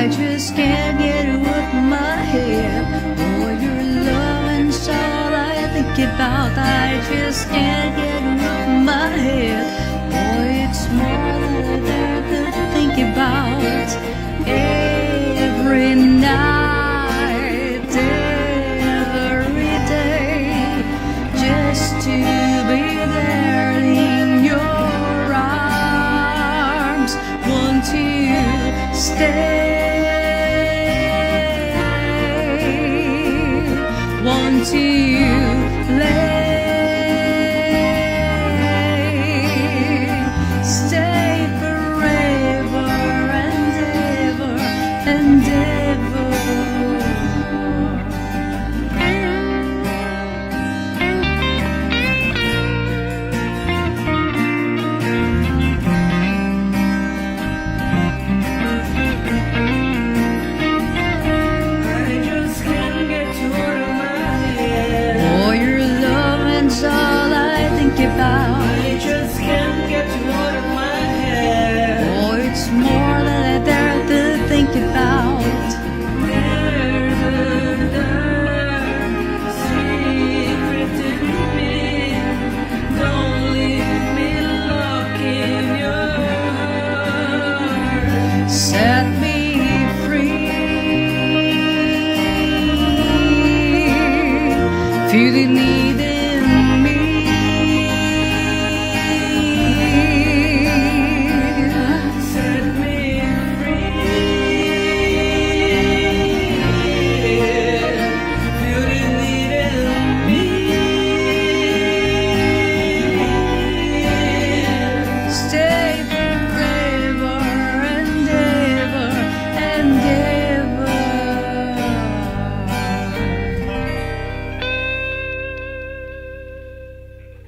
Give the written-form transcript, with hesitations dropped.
I just can't get it out my head. Oh, your loving's all I think about. I just can't get it out my head. Oh, it's more than I dare to think about. Every night, every day, just to be there in your arms. Want to stay, want to lay, stay forever and ever and ever. All I think about. I just can't get you out of my head. Oh, it's more than I dare to think about. There's a dark secret in me. Don't leave me locked in your heart. Set me free. Feel the need.